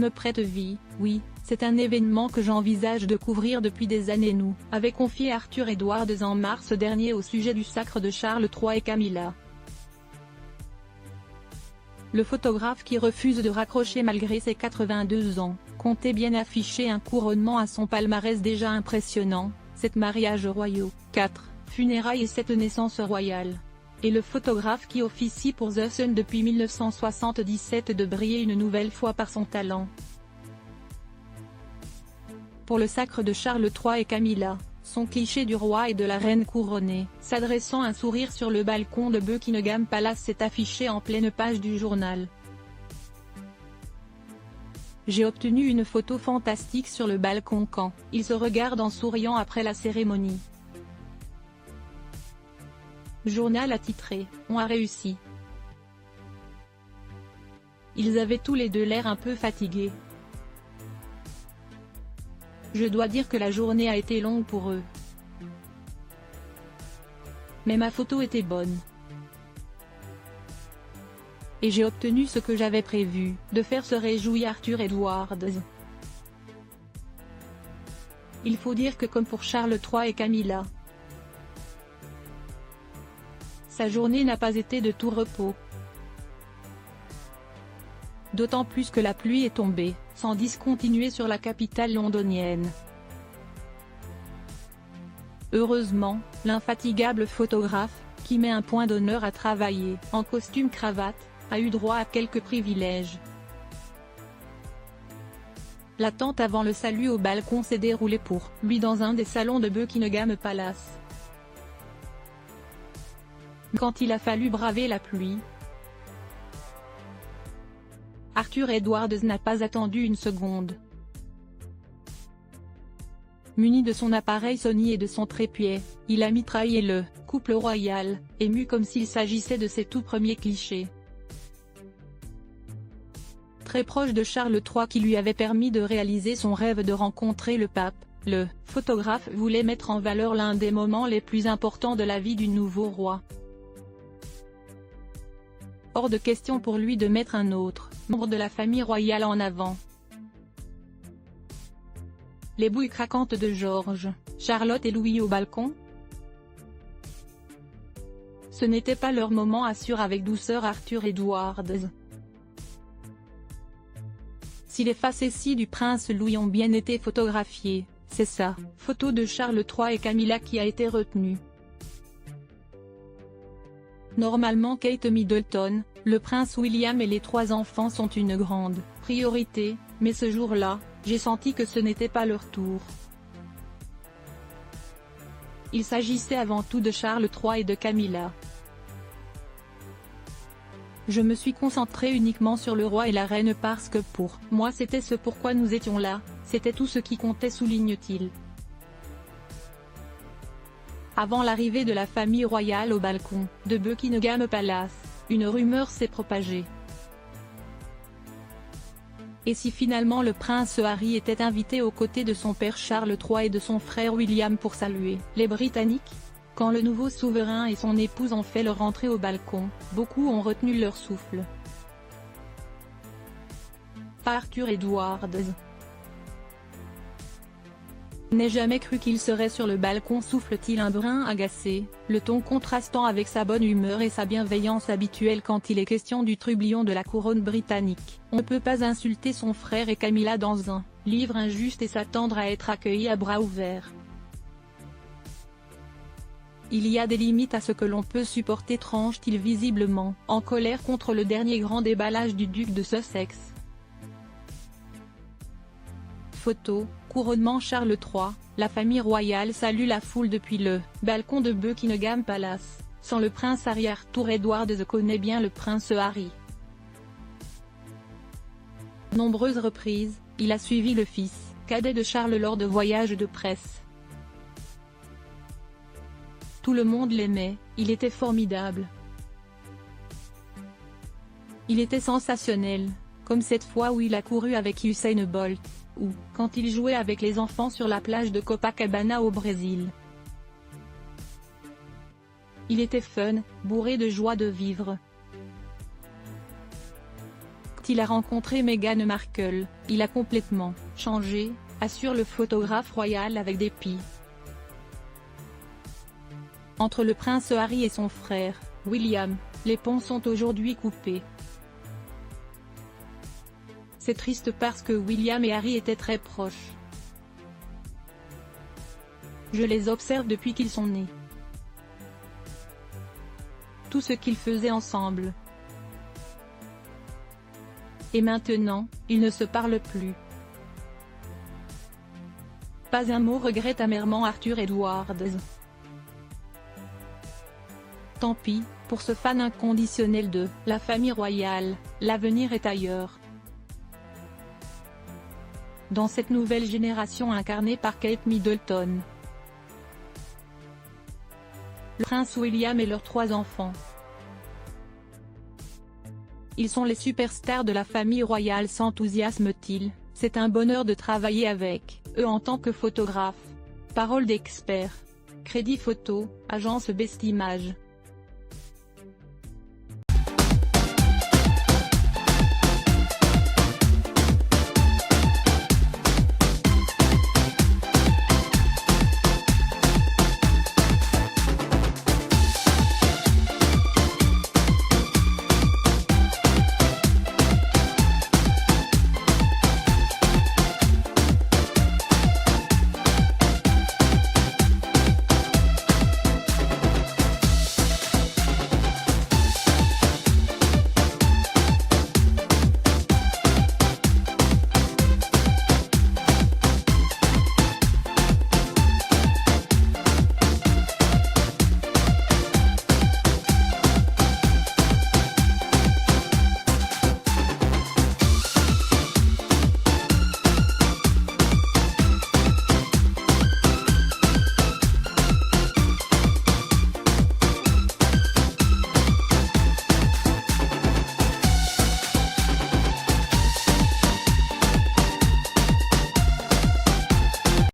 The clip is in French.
me prête vie, oui, c'est un événement que j'envisage de couvrir depuis des années, nous, avait confié Arthur Edwards en mars dernier au sujet du sacre de Charles III et Camilla. Le photographe, qui refuse de raccrocher malgré ses 82 ans, comptait bien afficher un couronnement à son palmarès déjà impressionnant, 7 mariages royaux, 4 funérailles et 7 naissances royales. Et le photographe, qui officie pour The Sun depuis 1977, de briller une nouvelle fois par son talent. Pour le sacre de Charles III et Camilla, son cliché du roi et de la reine couronnée, s'adressant un sourire sur le balcon de Buckingham Palace, s'est affiché en pleine page du journal. J'ai obtenu une photo fantastique sur le balcon quand ils se regardent en souriant après la cérémonie. Journal a titré « On a réussi ». Ils avaient tous les deux l'air un peu fatigués. Je dois dire que la journée a été longue pour eux. Mais ma photo était bonne. Et j'ai obtenu ce que j'avais prévu, de faire se réjouir Arthur Edwards. Il faut dire que, comme pour Charles III et Camilla, sa journée n'a pas été de tout repos. D'autant plus que la pluie est tombée, sans discontinuer sur la capitale londonienne. Heureusement, l'infatigable photographe, qui met un point d'honneur à travailler en costume-cravate, a eu droit à quelques privilèges. L'attente avant le salut au balcon s'est déroulée pour lui dans un des salons de Buckingham Palace. Quand il a fallu braver la pluie, Arthur Edwards n'a pas attendu une seconde. Muni de son appareil Sony et de son trépied, il a mitraillé le couple royal, ému comme s'il s'agissait de ses tout premiers clichés. Très proche de Charles III, qui lui avait permis de réaliser son rêve de rencontrer le pape, le photographe voulait mettre en valeur l'un des moments les plus importants de la vie du nouveau roi. Hors de question pour lui de mettre un autre membre de la famille royale en avant. Les bouilles craquantes de George, Charlotte et Louis au balcon? Ce n'était pas leur moment, assure avec douceur Arthur Edwards. Si les facéties du prince Louis ont bien été photographiées, c'est sa photo de Charles III et Camilla qui a été retenue. Normalement Kate Middleton, le prince William et les 3 enfants sont une grande priorité, mais ce jour-là, j'ai senti que ce n'était pas leur tour. Il s'agissait avant tout de Charles III et de Camilla. Je me suis concentré uniquement sur le roi et la reine parce que pour moi c'était ce pourquoi nous étions là, c'était tout ce qui comptait, souligne-t-il. Avant l'arrivée de la famille royale au balcon de Buckingham Palace, une rumeur s'est propagée. Et si finalement le prince Harry était invité aux côtés de son père Charles III et de son frère William pour saluer les Britanniques? Quand le nouveau souverain et son épouse ont fait leur entrée au balcon, beaucoup ont retenu leur souffle. Pas Arthur Edwards. N'ai jamais cru qu'il serait sur le balcon, souffle-t-il un brin agacé, le ton contrastant avec sa bonne humeur et sa bienveillance habituelle quand il est question du trublion de la couronne britannique. On ne peut pas insulter son frère et Camilla dans un livre injuste et s'attendre à être accueilli à bras ouverts. Il y a des limites à ce que l'on peut supporter, tranche-t-il, visiblement en colère contre le dernier grand déballage du duc de Sussex. Photo, couronnement Charles III, la famille royale salue la foule depuis le balcon de Buckingham Palace. Sans le prince Harry, Arthur Edwards connaît bien le prince Harry. Nombreuses reprises, il a suivi le fils cadet de Charles lors de voyages de presse. Tout le monde l'aimait, il était formidable. Il était sensationnel, comme cette fois où il a couru avec Usain Bolt, ou quand il jouait avec les enfants sur la plage de Copacabana au Brésil. Il était fun, bourré de joie de vivre. quand il a rencontré Meghan Markle, il a complètement changé, assure le photographe royal avec dépit. Entre le prince Harry et son frère, William, les ponts sont aujourd'hui coupés. C'est triste parce que William et Harry étaient très proches. Je les observe depuis qu'ils sont nés. Tout ce qu'ils faisaient ensemble. Et maintenant, ils ne se parlent plus. Pas un mot, regrette amèrement Arthur Edwards. Tant pis, pour ce fan inconditionnel de la famille royale, l'avenir est ailleurs. Dans cette nouvelle génération incarnée par Kate Middleton, le prince William et leurs 3 enfants. Ils sont les superstars de la famille royale, s'enthousiasme-t-il. C'est un bonheur de travailler avec eux en tant que photographe. Parole d'expert. Crédit photo, agence Best Image.